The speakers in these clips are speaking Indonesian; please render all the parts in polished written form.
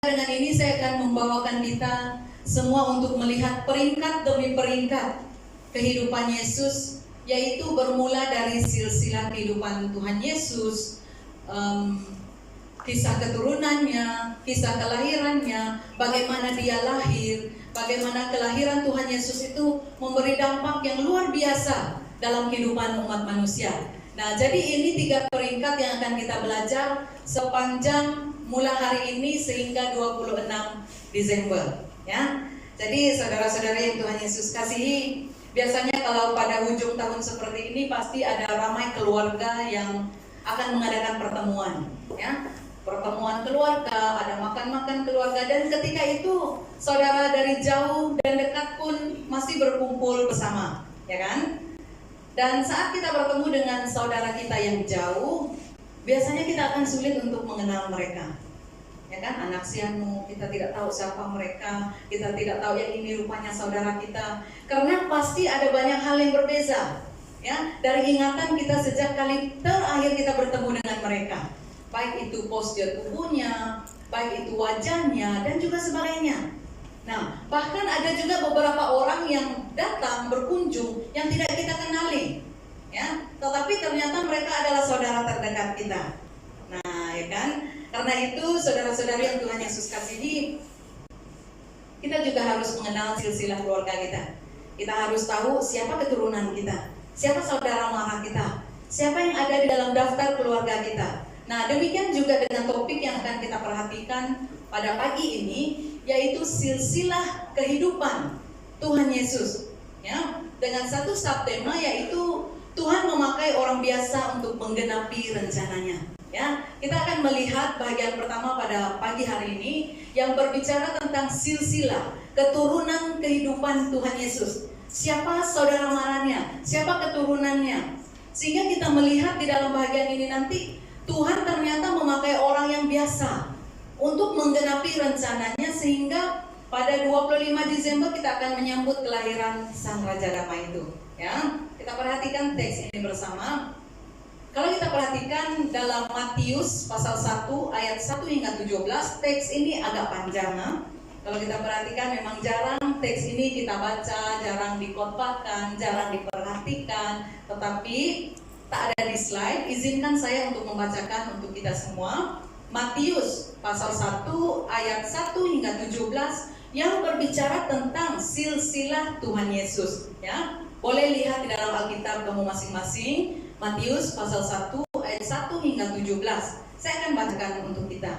dengan ini saya akan membawakan kita semua untuk melihat peringkat demi peringkat kehidupan Yesus, yaitu bermula dari silsilah kehidupan Tuhan Yesus, kisah keturunannya, kisah kelahirannya, bagaimana dia lahir, bagaimana kelahiran Tuhan Yesus itu memberi dampak yang luar biasa dalam kehidupan umat manusia. Nah, jadi ini 3 peringkat yang akan kita belajar sepanjang mulai hari ini sehingga 26 Desember, ya. Jadi saudara-saudara yang Tuhan Yesus kasihi, biasanya kalau pada ujung tahun seperti ini pasti ada ramai keluarga yang akan mengadakan pertemuan, ya. Pertemuan keluarga, ada makan-makan keluarga, dan ketika itu saudara dari jauh dan dekat pun masih berkumpul bersama, ya kan? Dan saat kita bertemu dengan saudara kita yang jauh, biasanya kita akan sulit untuk mengenal mereka, ya kan? Anak sianu, kita tidak tahu siapa mereka, kita tidak tahu yang ini rupanya saudara kita, karena pasti ada banyak hal yang berbeza, ya, dari ingatan kita sejak kali terakhir kita bertemu dengan mereka, baik itu postur tubuhnya, baik itu wajahnya, dan juga sebagainya. Nah, bahkan ada juga beberapa orang yang datang berkunjung yang tidak kita kenali, ya, tetapi ternyata mereka adalah saudara terdekat kita. Nah, ya kan? Karena itu saudara-saudari yang Tuhan Yesus kasihi, kita juga harus mengenal silsilah keluarga kita. Kita harus tahu siapa keturunan kita, siapa saudara mara kita, siapa yang ada di dalam daftar keluarga kita. Nah, demikian juga dengan topik yang akan kita perhatikan pada pagi ini, yaitu silsilah kehidupan Tuhan Yesus, ya, dengan satu subtema yaitu Tuhan memakai orang biasa untuk menggenapi rencananya, ya. Kita akan melihat bagian pertama pada pagi hari ini yang berbicara tentang silsilah keturunan kehidupan Tuhan Yesus. Siapa saudara maranya, siapa keturunannya, sehingga kita melihat di dalam bagian ini nanti Tuhan ternyata memakai orang yang biasa untuk menggenapi rencananya, sehingga pada 25 Desember kita akan menyambut kelahiran Sang Raja Damai itu, ya. Kita perhatikan teks ini bersama. Kalau kita perhatikan dalam Matius pasal 1 ayat 1 hingga 17, teks ini agak panjang, ya. Kalau kita perhatikan memang jarang teks ini kita baca, jarang dikhotbahkan, jarang diperhatikan, tetapi tak ada di slide. Izinkan saya untuk membacakan untuk kita semua. Matius pasal 1 ayat 1 hingga 17 yang berbicara tentang silsilah Tuhan Yesus, ya. Boleh lihat di dalam Alkitab kamu masing-masing, Matius pasal 1 ayat 1 hingga 17. Saya akan bacakan untuk kita.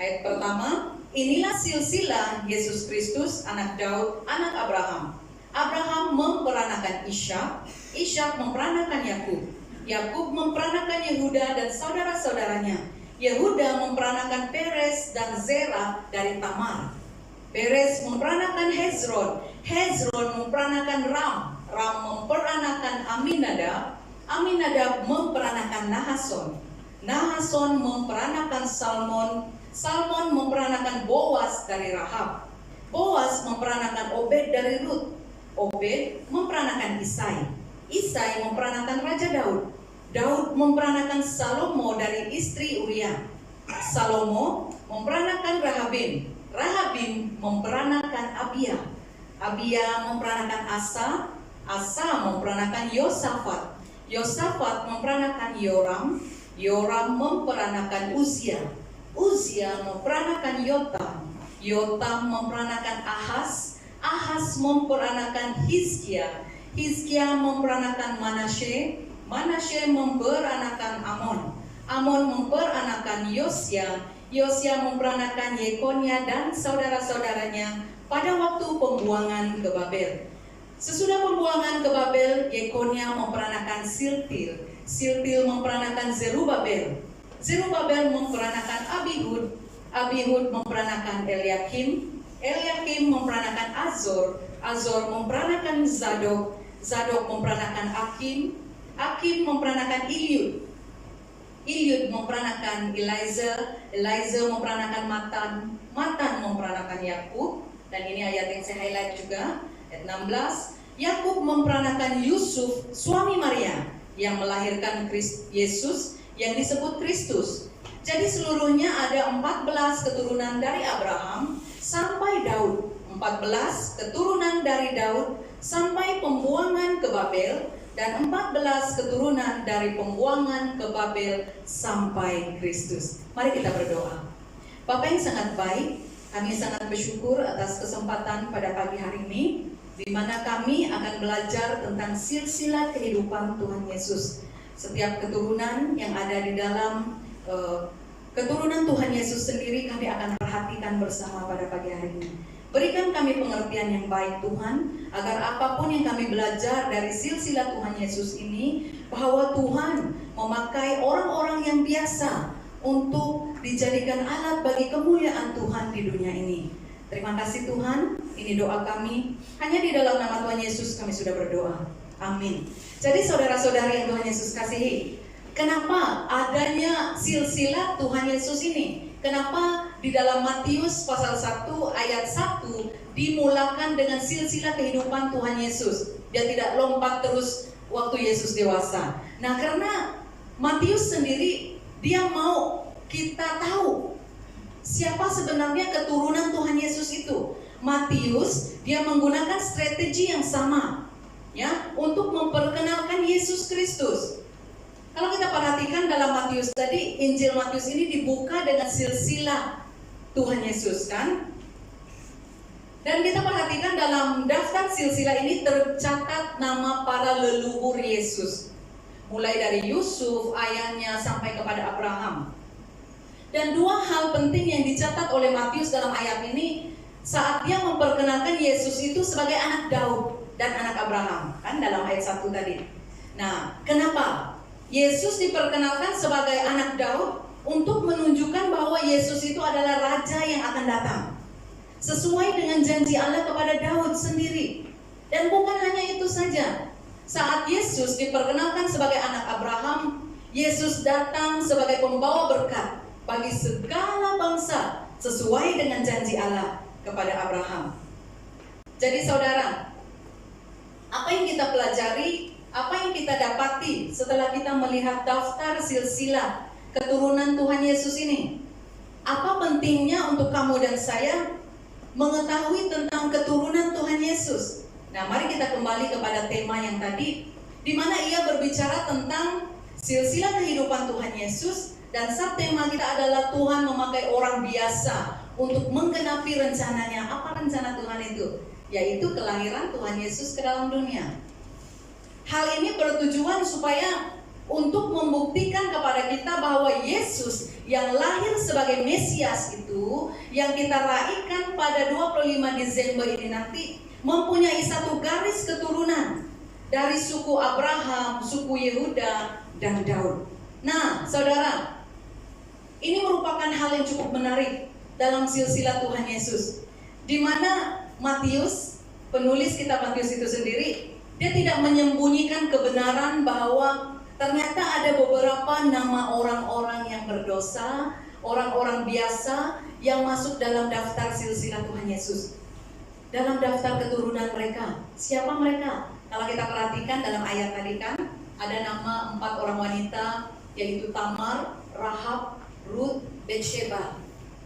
Ayat pertama, inilah silsilah Yesus Kristus, anak Daud, anak Abraham. Abraham memperanakan Ishak, Ishak memperanakan Yakub, Yakub memperanakan Yehuda dan saudara-saudaranya. Yehuda memperanakan Peres dan Zerah dari Tamar. Peres memperanakan Hezron, Hezron memperanakan Ram, Ram memperanakan Aminadab, Aminadab memperanakan Nahason, Nahason memperanakan Salmon, Salmon memperanakan Boas dari Rahab, Boas memperanakan Obed dari Rut, Obed memperanakan Isai, Isai memperanakan Raja Daud, Daud memperanakan Salomo dari istri Uria, Salomo memperanakan Rahabim, Rahabim memperanakan Abia, Abia memperanakan Asa, Asa memperanakan Yosafat, Yosafat memperanakan Yoram, Yoram memperanakan Uzia, Uzia memperanakan Yotam, Yotam memperanakan Ahaz, Ahaz memperanakan Hizkia, Hizkia memperanakan Manasye, Manasye memperanakan Amon, Amon memperanakan Yosia, Yosia memperanakan Yekonia dan saudara-saudaranya pada waktu pembuangan ke Babel. Sesudah pembuangan ke Babel, Yekonia memperanakan Siltil, Siltil memperanakan Zerubabel, Zerubabel memperanakan Abihud, Abihud memperanakan Eliakim, Eliakim memperanakan Azor, Azor memperanakan Zadok, Zadok memperanakan Akim, Akim memperanakan Ilyud, Ilyud memperanakan Eliezer, Eliezer memperanakan Matan, Matan memperanakan Yakub, dan ini ayat yang saya highlight juga, ayat 16. Yakub memperanakan Yusuf, suami Maria, yang melahirkan Yesus yang disebut Kristus. Jadi seluruhnya ada 14 keturunan dari Abraham sampai Daud. 14 keturunan dari Daud sampai pembuangan ke Babel, dan 14 keturunan dari pembuangan ke Babel sampai Kristus. Mari kita berdoa. Bapa yang sangat baik, kami sangat bersyukur atas kesempatan pada pagi hari ini, di mana kami akan belajar tentang silsilah kehidupan Tuhan Yesus. Setiap keturunan yang ada di dalam keturunan Tuhan Yesus sendiri kami akan perhatikan bersama pada pagi hari ini. Berikan kami pengertian yang baik Tuhan, agar apapun yang kami belajar dari silsilah Tuhan Yesus ini, bahwa Tuhan memakai orang-orang yang biasa untuk dijadikan alat bagi kemuliaan Tuhan di dunia ini. Terima kasih Tuhan, ini doa kami. Hanya di dalam nama Tuhan Yesus kami sudah berdoa. Amin. Jadi saudara-saudari yang Tuhan Yesus kasihi, kenapa adanya silsilah Tuhan Yesus ini? Kenapa di dalam Matius pasal 1 ayat 1 dimulakan dengan silsilah kehidupan Tuhan Yesus? Dia tidak lompat terus waktu Yesus dewasa. Nah, karena Matius sendiri dia mau kita tahu siapa sebenarnya keturunan Tuhan Yesus itu. Matius dia menggunakan strategi yang sama ya untuk memperkenalkan Yesus Kristus. Kalau kita perhatikan dalam Matius tadi, Injil Matius ini dibuka dengan silsilah Tuhan Yesus kan? Dan kita perhatikan dalam daftar silsilah ini tercatat nama para leluhur Yesus. Mulai dari Yusuf, ayahnya, sampai kepada Abraham. Dan dua hal penting yang dicatat oleh Matius dalam ayat ini, saat dia memperkenalkan Yesus itu sebagai anak Daud dan anak Abraham, kan dalam ayat 1 tadi. Nah, kenapa? Yesus diperkenalkan sebagai anak Daud untuk menunjukkan bahwa Yesus itu adalah raja yang akan datang, sesuai dengan janji Allah kepada Daud sendiri. Dan bukan hanya itu saja, saat Yesus diperkenalkan sebagai anak Abraham, Yesus datang sebagai pembawa berkat bagi segala bangsa, sesuai dengan janji Allah kepada Abraham. Jadi saudara, apa yang kita pelajari, apa yang kita dapati setelah kita melihat daftar silsilah keturunan Tuhan Yesus ini? Apa pentingnya untuk kamu dan saya mengetahui tentang keturunan Tuhan Yesus? Nah, mari kita kembali kepada tema yang tadi, di mana ia berbicara tentang silsilah kehidupan Tuhan Yesus, dan subtema kita adalah Tuhan memakai orang biasa untuk menggenapi rencananya. Apa rencana Tuhan itu? Yaitu kelahiran Tuhan Yesus ke dalam dunia. Hal ini bertujuan supaya untuk membuktikan kepada kita bahwa Yesus yang lahir sebagai Mesias itu, yang kita raihkan pada 25 Desember ini nanti, mempunyai satu garis keturunan dari suku Abraham, suku Yehuda, dan Daud. Nah, saudara, ini merupakan hal yang cukup menarik dalam silsilah Tuhan Yesus, di mana Matius, penulis kitab Matius itu sendiri, dia tidak menyembunyikan kebenaran bahwa ternyata ada beberapa nama orang-orang yang berdosa, orang-orang biasa yang masuk dalam daftar silsilah Tuhan Yesus. Dalam daftar keturunan mereka, siapa mereka? Kalau kita perhatikan dalam ayat tadi kan, ada nama 4 orang wanita, yaitu Tamar, Rahab, Ruth, Betsheba,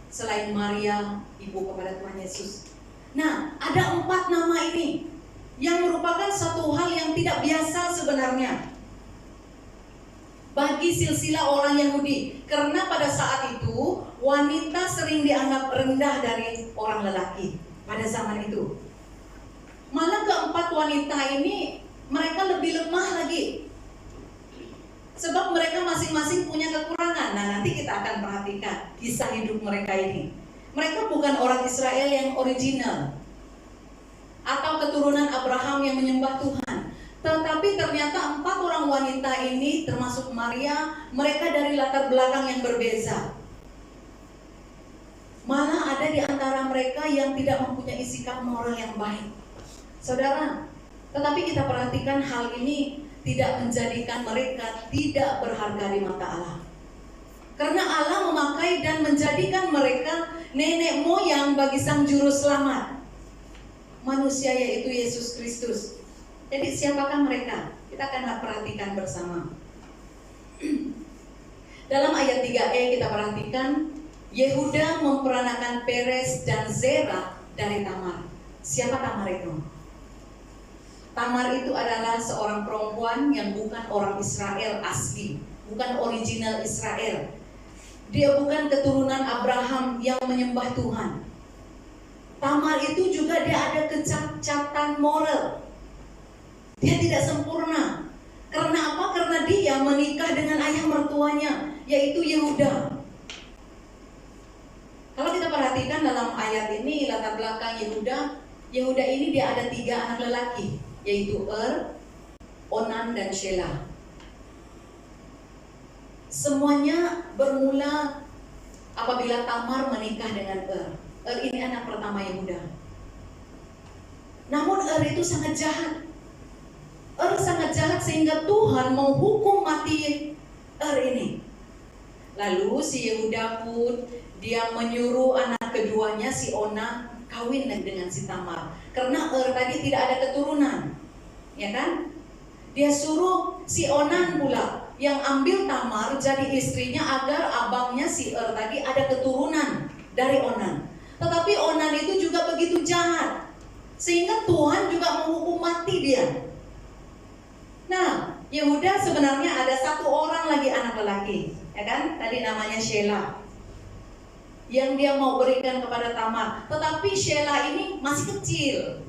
selain Maria, ibu kepada Tuhan Yesus. Nah, ada 4 nama ini yang merupakan satu hal yang tidak biasa sebenarnya bagi silsilah orang Yahudi, karena pada saat itu wanita sering dianggap rendah dari orang lelaki pada zaman itu. Malah keempat wanita ini mereka lebih lemah lagi, sebab mereka masing-masing punya kekurangan. Nah, nanti kita akan perhatikan kisah hidup mereka ini. Mereka bukan orang Israel yang original atau keturunan Abraham yang menyembah Tuhan, tetapi ternyata 4 orang wanita ini, termasuk Maria, mereka dari latar belakang yang berbeza. Malah ada di antara mereka yang tidak mempunyai sikap moral yang baik, saudara. Tetapi kita perhatikan hal ini tidak menjadikan mereka tidak berharga di mata Allah, karena Allah memakai dan menjadikan mereka nenek moyang bagi Sang Juru Selamat manusia, yaitu Yesus Kristus. Jadi siapakah mereka? Kita akan perhatikan bersama. Dalam ayat 3e kita perhatikan, Yehuda memperanakan Peres dan Zerah dari Tamar. Siapa Tamar itu? Tamar itu adalah seorang perempuan yang bukan orang Israel asli, bukan original Israel. Dia bukan keturunan Abraham yang menyembah Tuhan. Tamar itu juga dia ada kecacatan moral. Dia tidak sempurna. Karena apa? Karena dia menikah dengan ayah mertuanya, yaitu Yehuda. Kalau kita perhatikan dalam ayat ini, latar belakang Yehuda ini dia ada 3 anak lelaki, yaitu Onan, dan Shelah. Semuanya bermula apabila Tamar menikah dengan ini anak pertama Yehuda. Namun itu sangat jahat. Sangat jahat sehingga Tuhan menghukum mati ini. Lalu si Yehuda pun dia menyuruh anak keduanya si Onan kawin dengan si Tamar. Karena tadi tidak ada keturunan, ya kan? Dia suruh si Onan pula yang ambil Tamar jadi istrinya agar abangnya si tadi ada keturunan dari Onan. Tetapi Onan itu juga begitu jahat sehingga Tuhan juga menghukum mati dia. Nah, Yehuda sebenarnya ada 1 orang lagi anak lelaki, ya kan? Tadi namanya Shelah, yang dia mau berikan kepada Tamar. Tetapi Shelah ini masih kecil.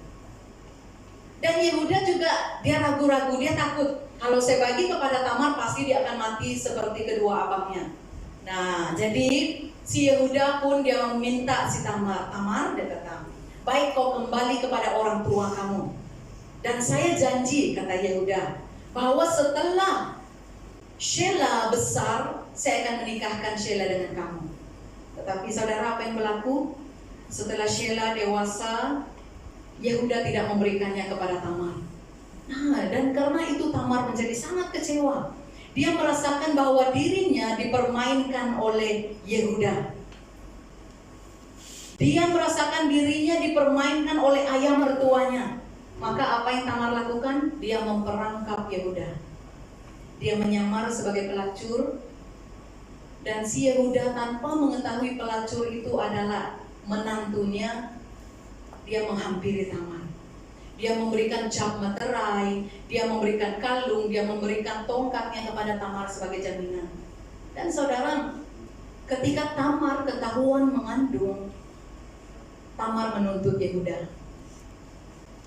Dan Yehuda juga dia ragu-ragu, dia takut kalau saya bagi kepada Tamar pasti dia akan mati seperti kedua abangnya. Nah, jadi si Yehuda pun dia meminta si Tamar, dia kata, baik kau kembali kepada orang tua kamu. Dan saya janji, kata Yehuda, bahwa setelah Shelah besar, saya akan menikahkan Shelah dengan kamu. Tetapi saudara, apa yang berlaku? Setelah Shelah dewasa, Yehuda tidak memberikannya kepada Tamar. Nah, dan karena itu Tamar menjadi sangat kecewa. Dia merasakan bahwa dirinya dipermainkan oleh Yehuda. Dia merasakan dirinya dipermainkan oleh ayah mertuanya. Maka apa yang Tamar lakukan? Dia memperangkap Yehuda. Dia menyamar sebagai pelacur. Dan si Yehuda tanpa mengetahui pelacur itu adalah menantunya, dia menghampiri Tamar. Dia memberikan cap materai, dia memberikan kalung, dia memberikan tongkatnya kepada Tamar sebagai jaminan. Dan saudara, ketika Tamar ketahuan mengandung, Tamar menuntut Yehuda.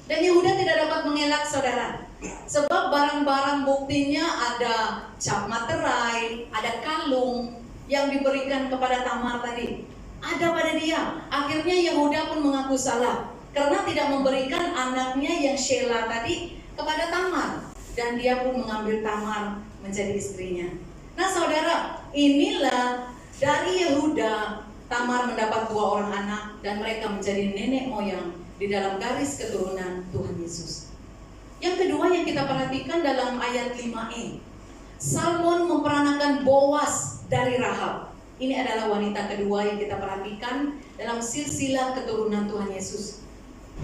Dan Yehuda tidak dapat mengelak, saudara. Sebab barang-barang buktinya ada cap materai, ada kalung yang diberikan kepada Tamar tadi. Ada pada dia. Akhirnya Yehuda pun mengaku salah karena tidak memberikan anaknya yang Shelah tadi kepada Tamar. Dan dia pun mengambil Tamar menjadi istrinya. Nah saudara, inilah dari Yehuda Tamar mendapat 2 orang anak dan mereka menjadi nenek moyang di dalam garis keturunan Tuhan Yesus. Yang kedua yang kita perhatikan dalam ayat 5e, Salmon memperanakan Boas dari Rahab. Ini adalah wanita kedua yang kita perhatikan dalam silsilah keturunan Tuhan Yesus.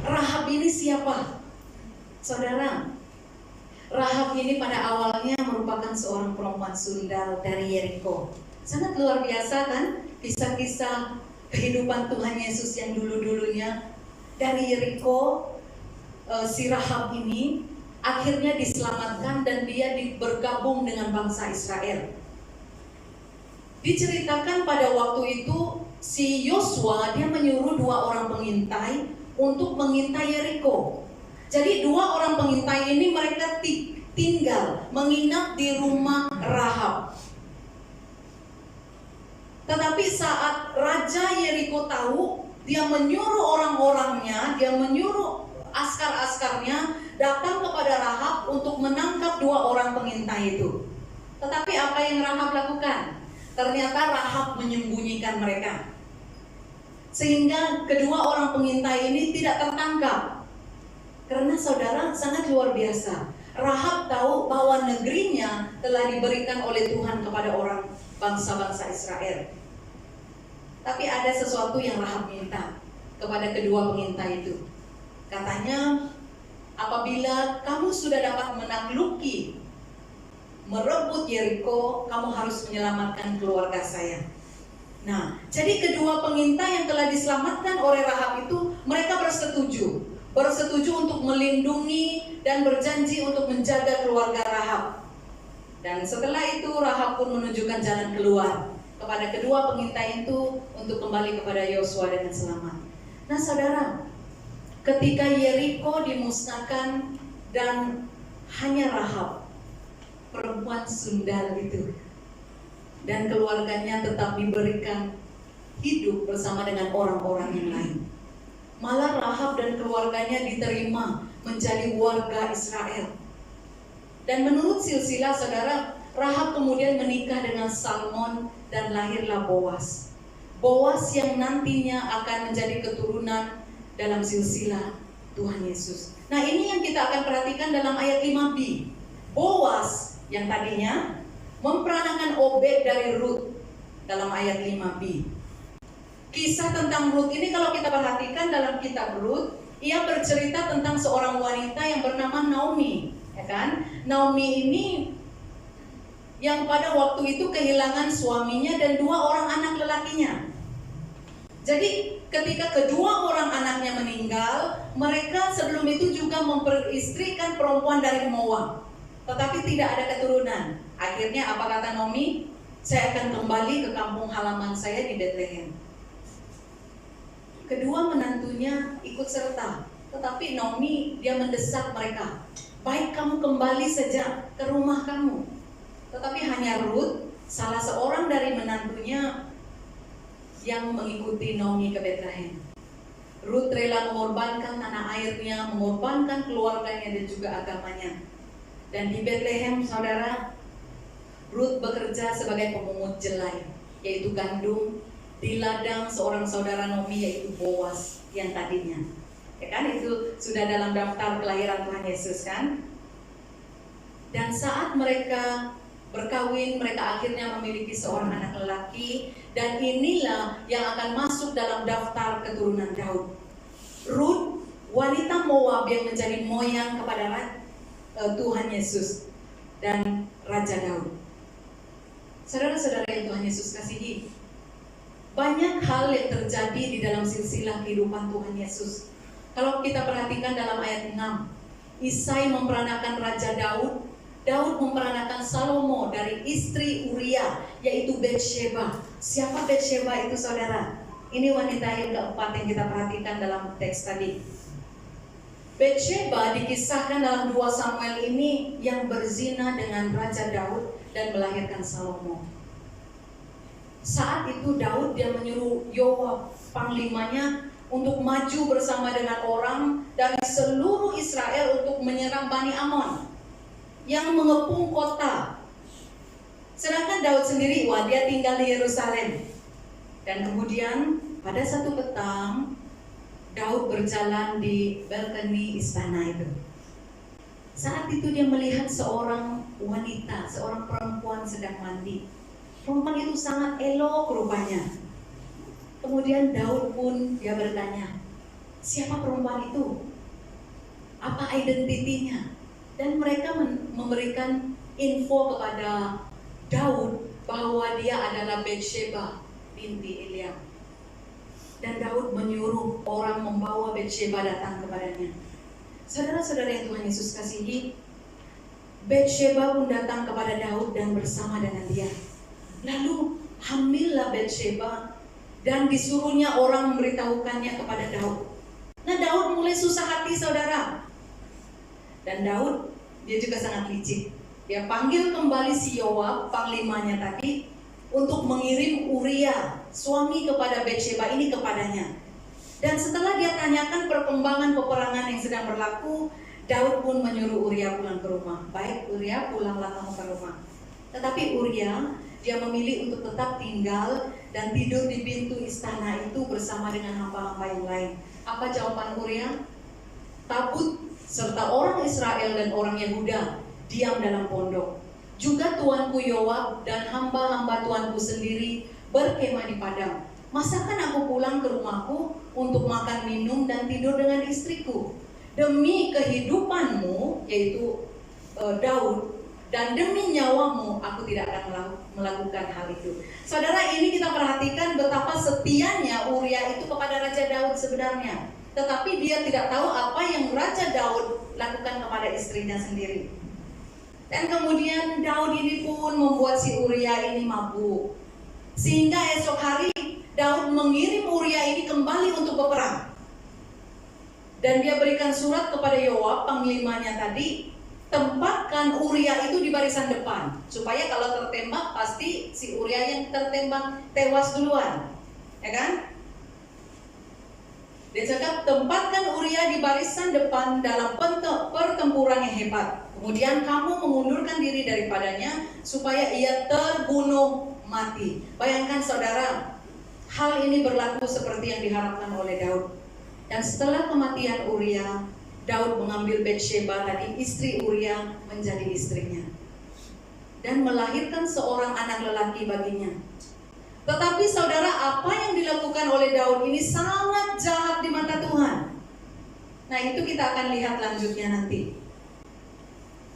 Rahab ini siapa? Saudara, Rahab ini pada awalnya merupakan seorang perempuan sundal dari Yeriko. Sangat luar biasa kan? Kisah-kisah kehidupan Tuhan Yesus yang dulu-dulunya. Dari Yeriko, si Rahab ini akhirnya diselamatkan dan dia bergabung dengan bangsa Israel. Diceritakan pada waktu itu si Yosua dia menyuruh 2 orang pengintai untuk mengintai Yeriko. Jadi 2 orang pengintai ini mereka tinggal menginap di rumah Rahab. Tetapi saat Raja Yeriko tahu, dia menyuruh orang-orangnya, dia menyuruh askar-askarnya datang kepada Rahab untuk menangkap 2 orang pengintai itu. Tetapi apa yang Rahab lakukan? Ternyata Rahab menyembunyikan mereka. Sehingga kedua orang pengintai ini tidak tertangkap. Karena saudara sangat luar biasa. Rahab tahu bahwa negerinya telah diberikan oleh Tuhan kepada orang bangsa-bangsa Israel. Tapi ada sesuatu yang Rahab minta kepada kedua pengintai itu. Katanya, apabila kamu sudah dapat menakluki merebut Yeriko, kamu harus menyelamatkan keluarga saya. Nah, jadi kedua pengintai yang telah diselamatkan oleh Rahab itu, mereka bersetuju untuk melindungi dan berjanji untuk menjaga keluarga Rahab. Dan setelah itu Rahab pun menunjukkan jalan keluar kepada kedua pengintai itu untuk kembali kepada Yosua dengan selamat. Nah saudara, ketika Yeriko dimusnahkan dan hanya Rahab, perempuan sundal itu, dan keluarganya tetap diberikan hidup bersama dengan orang-orang yang lain. Malah Rahab dan keluarganya diterima menjadi warga Israel. Dan menurut silsilah saudara, Rahab kemudian menikah dengan Salmon dan lahirlah Boas. Boas yang nantinya akan menjadi keturunan dalam silsilah Tuhan Yesus. Nah ini yang kita akan perhatikan dalam ayat 5b. Boas yang tadinya memperankan Obed dari Rut dalam ayat 5b. Kisah tentang Rut ini kalau kita perhatikan dalam kitab Rut, ia bercerita tentang seorang wanita yang bernama Naomi, ya kan? Naomi ini yang pada waktu itu kehilangan suaminya dan 2 orang anak lelakinya. Jadi ketika kedua orang anaknya meninggal, mereka sebelum itu juga memperistrikan perempuan dari Moab, tetapi tidak ada keturunan. Akhirnya apa kata Naomi? Saya akan kembali ke kampung halaman saya di Bethlehem. Kedua menantunya ikut serta, tetapi Naomi dia mendesak mereka, baik kamu kembali saja ke rumah kamu. Tetapi hanya Rut, salah seorang dari menantunya, yang mengikuti Naomi ke Bethlehem. Rut rela mengorbankan tanah airnya, mengorbankan keluarganya dan juga agamanya. Dan di Bethlehem, saudara, Rut bekerja sebagai pemungut jelai, yaitu gandum, di ladang seorang saudara Naomi, yaitu Boas yang tadinya. Ya kan, itu sudah dalam daftar kelahiran Tuhan Yesus kan? Dan saat mereka berkawin, mereka akhirnya memiliki seorang anak lelaki, dan inilah yang akan masuk dalam daftar keturunan Daud. Rut, wanita Moab yang menjadi moyang kepada Tuhan Yesus dan Raja Daud. Saudara-saudara yang Tuhan Yesus kasihi, banyak hal yang terjadi di dalam silsilah kehidupan Tuhan Yesus. Kalau kita perhatikan dalam ayat 6, Isai memperanakan Raja Daud, Daud memperanakan Salomo dari istri Uria, yaitu Betsheba. Siapa Betsheba itu saudara? Ini wanita yang keempat yang kita perhatikan dalam teks tadi. Betsheba dikisahkan dalam 2 Samuel ini yang berzina dengan Raja Daud dan melahirkan Salomo. Saat itu Daud dia menyuruh Yoab, panglimanya, untuk maju bersama dengan orang dari seluruh Israel untuk menyerang Bani Amon yang mengepung kota. Sedangkan Daud sendiri, dia tinggal di Yerusalem. Dan kemudian pada satu petang, Daud berjalan di balkoni istana itu. Saat itu dia melihat seorang wanita, seorang perempuan sedang mandi. Perempuan itu sangat elok rupanya. Kemudian Daud pun dia bertanya, siapa perempuan itu? Apa identitinya? Dan mereka memberikan info kepada Daud bahwa dia adalah Betsheba binti Eliam. Dan Daud menyuruh orang membawa Betsheba datang kepadanya. Saudara-saudara yang Tuhan Yesus kasihi, Betsheba pun datang kepada Daud dan bersama dengan dia. Lalu hamillah Betsheba dan disuruhnya orang memberitahukannya kepada Daud. Nah Daud mulai susah hati saudara. Dan Daud dia juga sangat licik. Dia panggil kembali si Yoab, panglimanya tadi, untuk mengirim Uria, suami kepada Betsheba ini kepadanya. Dan setelah dia tanyakan perkembangan peperangan yang sedang berlaku, Daud pun menyuruh Uria pulang ke rumah. Baik Uria, pulanglah kamu ke rumah. Tetapi Uria, dia memilih untuk tetap tinggal dan tidur di pintu istana itu bersama dengan hamba-hamba yang lain. Apa jawaban Uria? Tabut serta orang Israel dan orang Yehuda diam dalam pondok. Juga tuanku Yoab dan hamba-hamba tuanku sendiri berkemah di padang. Masakan aku pulang ke rumahku untuk makan, minum, dan tidur dengan istriku? Demi kehidupanmu, yaitu Daud, dan demi nyawamu aku tidak akan melakukan hal itu. Saudara, ini kita perhatikan betapa setianya Uria itu kepada Raja Daud sebenarnya. Tetapi dia tidak tahu apa yang Raja Daud lakukan kepada istrinya sendiri. Dan kemudian Daud ini pun membuat si Uria ini mabuk. Sehingga esok hari Daud mengirim Uria ini kembali untuk berperang. Dan dia berikan surat kepada Yoab, panglimanya tadi, tempatkan Uria itu di barisan depan, supaya kalau tertembak pasti si Uria yang tertembak tewas duluan, ya kan? Dia cakap tempatkan Uria di barisan depan dalam pertempuran yang hebat. Kemudian kamu mengundurkan diri daripadanya supaya ia terbunuh mati. Bayangkan saudara, hal ini berlaku seperti yang diharapkan oleh Daud. Dan setelah kematian Uria, Daud mengambil Batsheba tadi, istri Uria, menjadi istrinya. Dan melahirkan seorang anak lelaki baginya. Tetapi saudara, apa yang dilakukan oleh Daud ini sangat jahat di mata Tuhan. Nah, itu kita akan lihat lanjutnya nanti.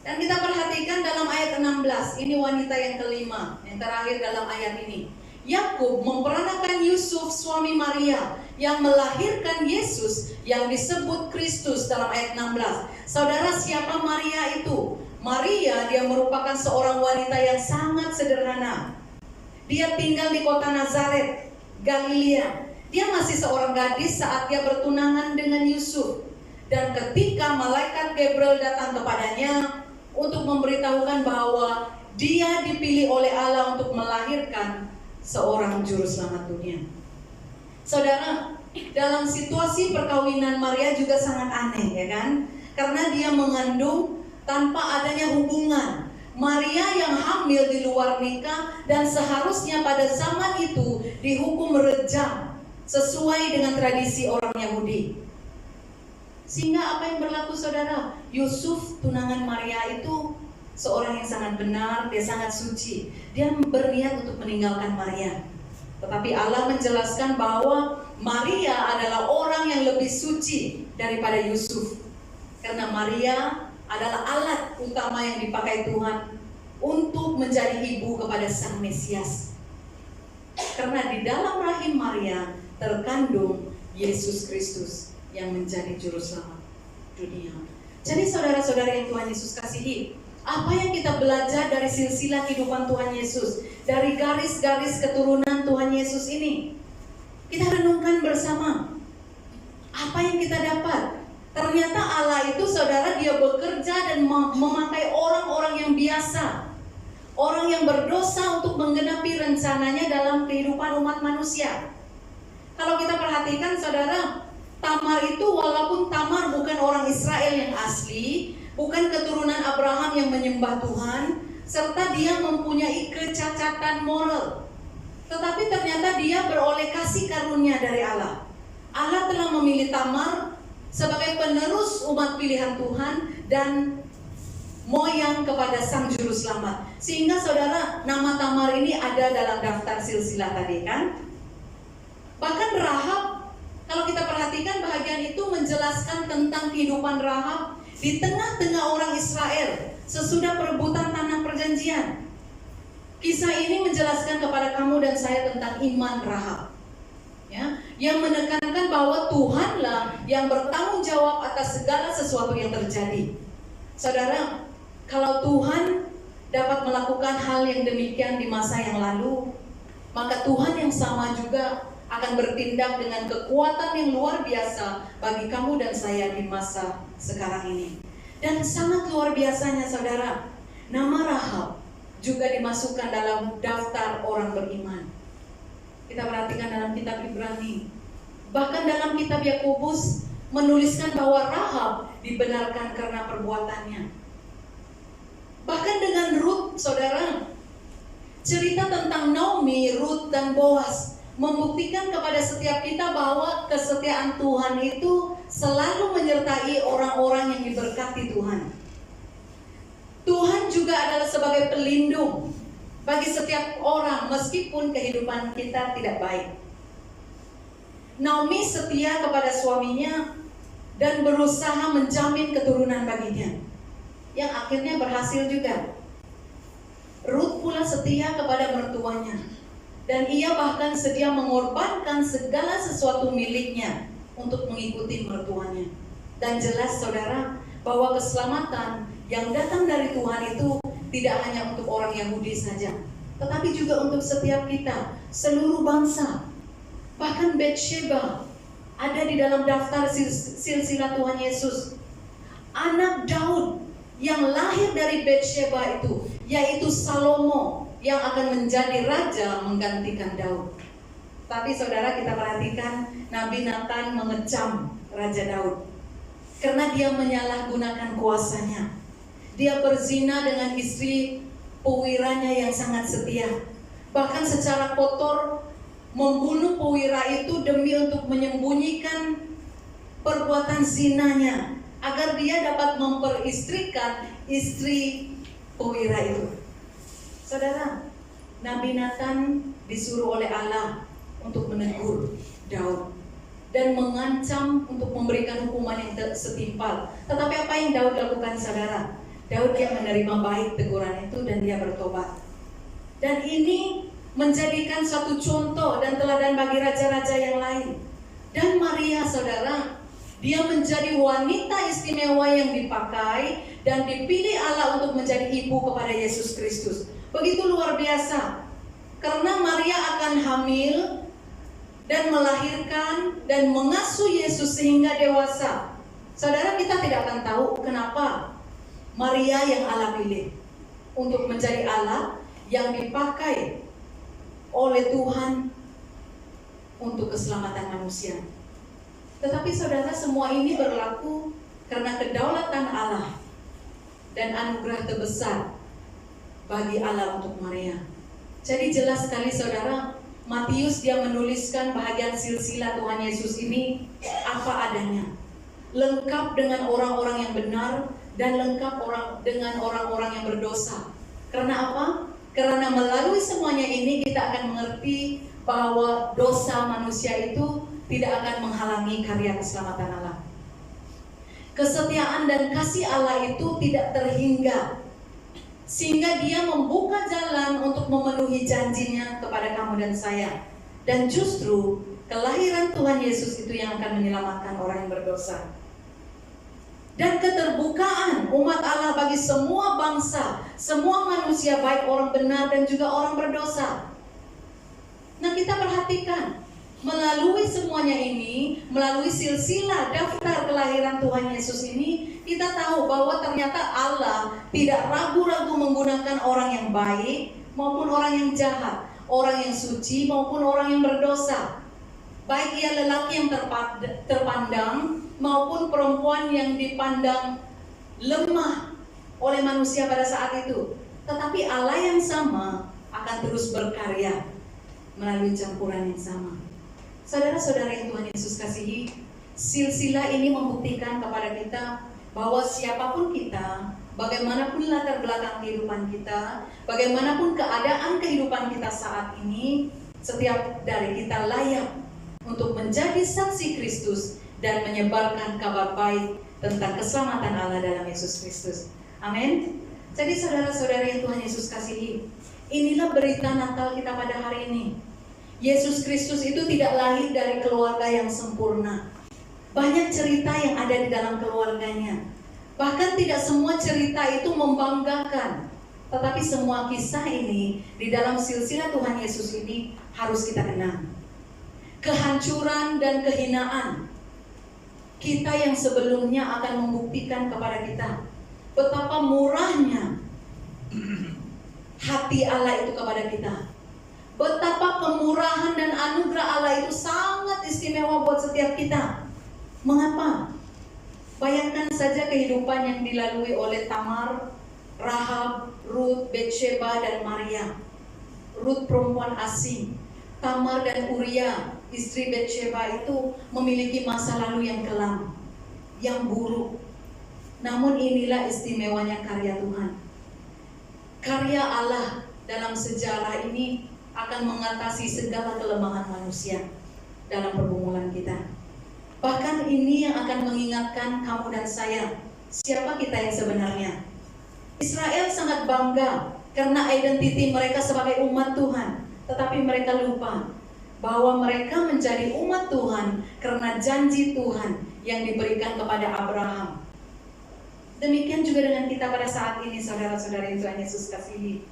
Dan kita perhatikan dalam ayat 16, ini wanita yang kelima, yang terakhir dalam ayat ini. Yakub memperanakan Yusuf suami Maria yang melahirkan Yesus yang disebut Kristus dalam ayat 16. Saudara, siapa Maria itu? Maria, dia merupakan seorang wanita yang sangat sederhana. Dia tinggal di kota Nazaret, Galilea. Dia masih seorang gadis saat dia bertunangan dengan Yusuf. Dan ketika malaikat Gabriel datang kepadanya untuk memberitahukan bahwa dia dipilih oleh Allah untuk melahirkan seorang juru selamat dunia. Saudara, dalam situasi perkawinan Maria juga sangat aneh, ya kan? Karena dia mengandung tanpa adanya hubungan. Maria yang hamil di luar nikah dan seharusnya pada zaman itu dihukum rejam sesuai dengan tradisi orang Yahudi. Sehingga apa yang berlaku saudara? Yusuf tunangan Maria itu seorang yang sangat benar, dia sangat suci. Dia berniat untuk meninggalkan Maria. Tetapi Allah menjelaskan bahwa Maria adalah orang yang lebih suci daripada Yusuf. Karena Maria adalah alat utama yang dipakai Tuhan untuk menjadi ibu kepada Sang Mesias. Karena di dalam rahim Maria terkandung Yesus Kristus yang menjadi juru selamat dunia. Jadi saudara-saudara yang Tuhan Yesus kasihi, apa yang kita belajar dari silsilah kehidupan Tuhan Yesus, dari garis-garis keturunan Tuhan Yesus ini? Kita renungkan bersama. Apa yang kita dapat? Ternyata Allah itu saudara, dia bekerja dan memakai orang-orang yang biasa, orang yang berdosa untuk menggenapi rencananya dalam kehidupan umat manusia. Kalau kita perhatikan saudara, Tamar itu walaupun Tamar bukan orang Israel yang asli, bukan keturunan Abraham yang menyembah Tuhan, serta dia mempunyai kecacatan moral, tetapi ternyata dia beroleh kasih karunia dari Allah. Allah telah memilih Tamar sebagai penerus umat pilihan Tuhan dan moyang kepada Sang Juru Selamat. Sehingga saudara, nama Tamar ini ada dalam daftar silsilah tadi kan. Bahkan Rahab, kalau kita perhatikan bahagian itu menjelaskan tentang kehidupan Rahab di tengah-tengah orang Israel sesudah perebutan tanah perjanjian. Kisah ini menjelaskan kepada kamu dan saya tentang iman Rahab, ya, yang menekankan bahwa Tuhanlah yang bertanggung jawab atas segala sesuatu yang terjadi. Saudara, kalau Tuhan dapat melakukan hal yang demikian di masa yang lalu, maka Tuhan yang sama juga akan bertindak dengan kekuatan yang luar biasa bagi kamu dan saya di masa sekarang ini. Dan sangat luar biasanya saudara, nama Rahab juga dimasukkan dalam daftar orang beriman. Kita perhatikan dalam kitab Ibrani, bahkan dalam kitab Yakobus menuliskan bahwa Rahab dibenarkan karena perbuatannya. Bahkan dengan Rut, saudara, cerita tentang Naomi, Rut dan Boaz membuktikan kepada setiap kita bahwa kesetiaan Tuhan itu selalu menyertai orang-orang yang diberkati Tuhan. Tuhan juga adalah sebagai pelindung bagi setiap orang meskipun kehidupan kita tidak baik. Naomi setia kepada suaminya dan berusaha menjamin keturunan baginya, yang akhirnya berhasil juga. Rut pula setia kepada mertuanya, dan ia bahkan sedia mengorbankan segala sesuatu miliknya untuk mengikuti mertuanya. Dan jelas saudara, bahwa keselamatan yang datang dari Tuhan itu tidak hanya untuk orang Yahudi saja, tetapi juga untuk setiap kita, seluruh bangsa. Bahkan Batsheba ada di dalam daftar silsilah Tuhan Yesus. Anak Daud yang lahir dari Batsheba itu, yaitu Salomo, yang akan menjadi raja menggantikan Daud. Tapi saudara, kita perhatikan Nabi Nathan mengecam Raja Daud karena dia menyalahgunakan kuasanya. Dia berzina dengan istri perwiranya yang sangat setia, bahkan secara kotor membunuh perwira itu demi untuk menyembunyikan perbuatan zinanya, agar dia dapat memperistrikan istri perwira itu. Saudara, Nabi Nathan disuruh oleh Allah untuk menegur Daud dan mengancam untuk memberikan hukuman yang setimpal. Tetapi apa yang Daud lakukan, saudara? Daud dia menerima baik teguran itu dan dia bertobat. Dan ini menjadikan satu contoh dan teladan bagi raja-raja yang lain. Dan Maria, saudara, dia menjadi wanita istimewa yang dipakai dan dipilih Allah untuk menjadi ibu kepada Yesus Kristus. Begitu luar biasa. Karena Maria akan hamil dan melahirkan dan mengasuh Yesus sehingga dewasa. Saudara, kita tidak akan tahu kenapa Maria yang Allah pilih untuk menjadi Allah yang dipakai oleh Tuhan untuk keselamatan manusia. Tetapi saudara, semua ini berlaku karena kedaulatan Allah dan anugerah terbesar bagi Allah untuk Maria. Jadi jelas sekali saudara, Matius dia menuliskan bahagian silsilah Tuhan Yesus ini apa adanya, lengkap dengan orang-orang yang benar dan lengkap dengan orang-orang yang berdosa. Karena apa? Karena melalui semuanya ini kita akan mengerti bahwa dosa manusia itu tidak akan menghalangi karya keselamatan Allah. Kesetiaan dan kasih Allah itu tidak terhingga, sehingga dia membuka jalan untuk memenuhi janjinya kepada kamu dan saya. Dan justru kelahiran Tuhan Yesus itu yang akan menyelamatkan orang yang berdosa. Dan keterbukaan umat Allah bagi semua bangsa, semua manusia, baik orang benar dan juga orang berdosa. Nah, kita perhatikan, melalui semuanya ini, melalui silsilah daftar kelahiran Tuhan Yesus ini, kita tahu bahwa ternyata Allah tidak ragu-ragu menggunakan orang yang baik maupun orang yang jahat, orang yang suci maupun orang yang berdosa, baik ia lelaki yang terpandang maupun perempuan yang dipandang lemah oleh manusia pada saat itu. Tetapi Allah yang sama akan terus berkarya melalui campuran yang sama. Saudara-saudara yang Tuhan Yesus kasihi, silsilah ini membuktikan kepada kita bahwa siapapun kita, bagaimanapun latar belakang kehidupan kita, bagaimanapun keadaan kehidupan kita saat ini, setiap dari kita layak untuk menjadi saksi Kristus dan menyebarkan kabar baik tentang keselamatan Allah dalam Yesus Kristus. Amin. Jadi saudara-saudara yang Tuhan Yesus kasihi, inilah berita Natal kita pada hari ini. Yesus Kristus itu tidak lahir dari keluarga yang sempurna. Banyak cerita yang ada di dalam keluarganya. Bahkan tidak semua cerita itu membanggakan. Tetapi semua kisah ini di dalam silsilah Tuhan Yesus ini harus kita kenal. Kehancuran dan kehinaan kita yang sebelumnya akan membuktikan kepada kita betapa murahnya hati Allah itu kepada kita. Betapa kemurahan dan anugerah Allah itu sangat istimewa buat setiap kita. Mengapa? Bayangkan saja kehidupan yang dilalui oleh Tamar, Rahab, Rut, Batsheba, dan Maria. Rut perempuan asing, Tamar dan Uria, istri Batsheba itu memiliki masa lalu yang kelam, yang buruk. Namun inilah istimewanya karya Tuhan. Karya Allah dalam sejarah ini akan mengatasi segala kelemahan manusia dalam pergumulan kita. Bahkan ini yang akan mengingatkan kamu dan saya, siapa kita yang sebenarnya. Israel sangat bangga karena identiti mereka sebagai umat Tuhan. Tetapi mereka lupa bahwa mereka menjadi umat Tuhan karena janji Tuhan yang diberikan kepada Abraham. Demikian juga dengan kita pada saat ini, saudara-saudara yang Tuhan Yesus kasihi.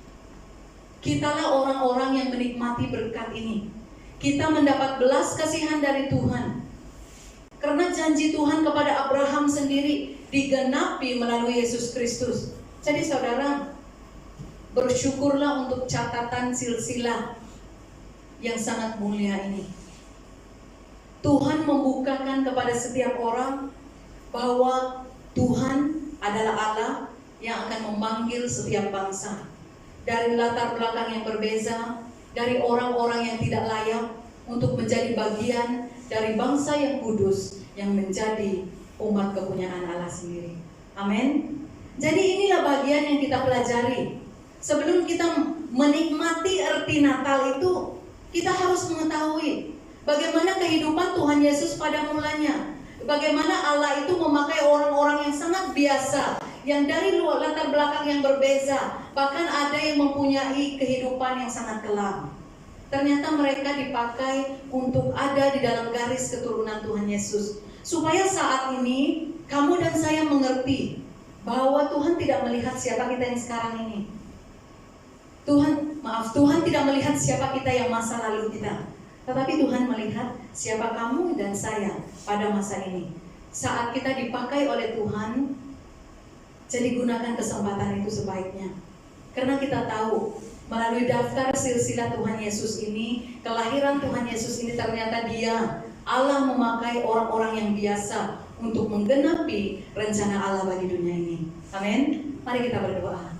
Kitalah orang-orang yang menikmati berkat ini. Kita mendapat belas kasihan dari Tuhan. Karena janji Tuhan kepada Abraham sendiri digenapi melalui Yesus Kristus. Jadi saudara, bersyukurlah untuk catatan silsilah yang sangat mulia ini. Tuhan membukakan kepada setiap orang bahwa Tuhan adalah Allah yang akan memanggil setiap bangsa. Dari latar belakang yang berbeza, dari orang-orang yang tidak layak untuk menjadi bagian dari bangsa yang kudus yang menjadi umat kepunyaan Allah sendiri. Amin. Jadi inilah bagian yang kita pelajari. Sebelum kita menikmati arti Natal itu, kita harus mengetahui bagaimana kehidupan Tuhan Yesus pada mulanya. Bagaimana Allah itu memakai orang-orang yang sangat biasa, yang dari luar latar belakang yang berbeza, bahkan ada yang mempunyai kehidupan yang sangat kelam. Ternyata mereka dipakai untuk ada di dalam garis keturunan Tuhan Yesus, supaya saat ini kamu dan saya mengerti bahwa Tuhan tidak melihat siapa kita yang sekarang ini. Tuhan tidak melihat siapa kita yang masa lalu kita, tetapi Tuhan melihat siapa kamu dan saya pada masa ini. Saat kita dipakai oleh Tuhan, jadi gunakan kesempatan itu sebaiknya. Karena kita tahu melalui daftar silsilah Tuhan Yesus ini, kelahiran Tuhan Yesus ini ternyata Dia, Allah memakai orang-orang yang biasa untuk menggenapi rencana Allah bagi dunia ini. Amin. Mari kita berdoa.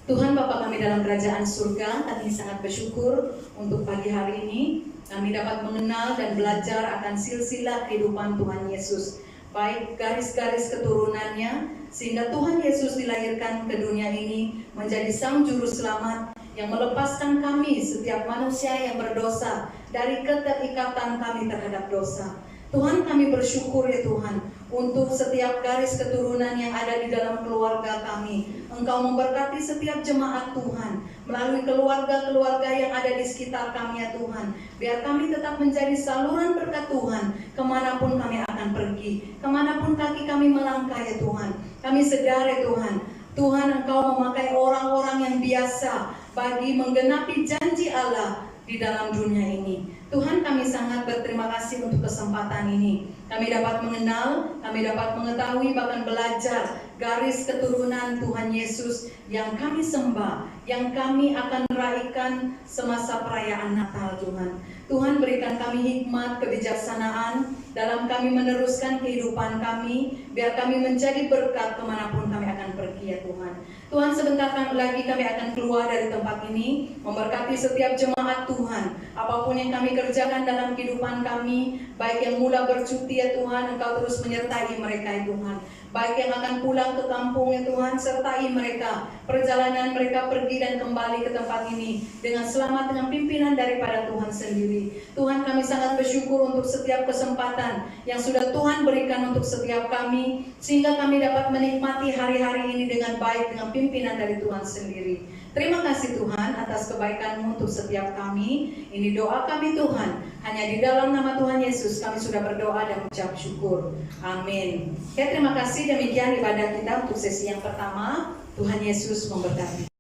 Tuhan Bapa kami dalam kerajaan surga, kami sangat bersyukur untuk pagi hari ini kami dapat mengenal dan belajar akan silsilah kehidupan Tuhan Yesus, baik garis-garis keturunannya, sehingga Tuhan Yesus dilahirkan ke dunia ini menjadi Sang Juru Selamat yang melepaskan kami setiap manusia yang berdosa dari keterikatan kami terhadap dosa. Tuhan, kami bersyukur ya Tuhan untuk setiap garis keturunan yang ada di dalam keluarga kami. Engkau memberkati setiap jemaat Tuhan melalui keluarga-keluarga yang ada di sekitar kami ya Tuhan. Biar kami tetap menjadi saluran berkat Tuhan kemanapun kami akan pergi, kemanapun kaki kami melangkah ya Tuhan. Kami sadar ya Tuhan, Tuhan Engkau memakai orang-orang yang biasa bagi menggenapi janji Allah di dalam dunia ini. Tuhan, kami sangat berterima kasih untuk kesempatan ini. Kami dapat mengenal, kami dapat mengetahui, bahkan belajar garis keturunan Tuhan Yesus yang kami sembah, yang kami akan raihkan semasa perayaan Natal Tuhan. Tuhan, berikan kami hikmat, kebijaksanaan dalam kami meneruskan kehidupan kami, biar kami menjadi berkat kemanapun kami akan pergi ya Tuhan. Tuhan, sebentar lagi kami akan keluar dari tempat ini, memberkati setiap jemaat Tuhan. Apapun yang kami kerjakan dalam kehidupan kami, baik yang mula bercuti ya Tuhan, Engkau terus menyertai mereka ya Tuhan. Baik yang akan pulang ke kampung ya Tuhan, sertai mereka. Perjalanan mereka pergi dan kembali ke tempat ini dengan selamat, dengan pimpinan daripada Tuhan sendiri. Tuhan, kami sangat bersyukur untuk setiap kesempatan yang sudah Tuhan berikan untuk setiap kami, sehingga kami dapat menikmati hari-hari ini dengan baik, dengan pimpinan dari Tuhan sendiri. Terima kasih Tuhan atas kebaikan-Mu untuk setiap kami. Ini doa kami Tuhan. Hanya di dalam nama Tuhan Yesus kami sudah berdoa dan mengucap syukur. Amin. Terima kasih. Demikian ibadah kita untuk sesi yang pertama. Tuhan Yesus memberkati.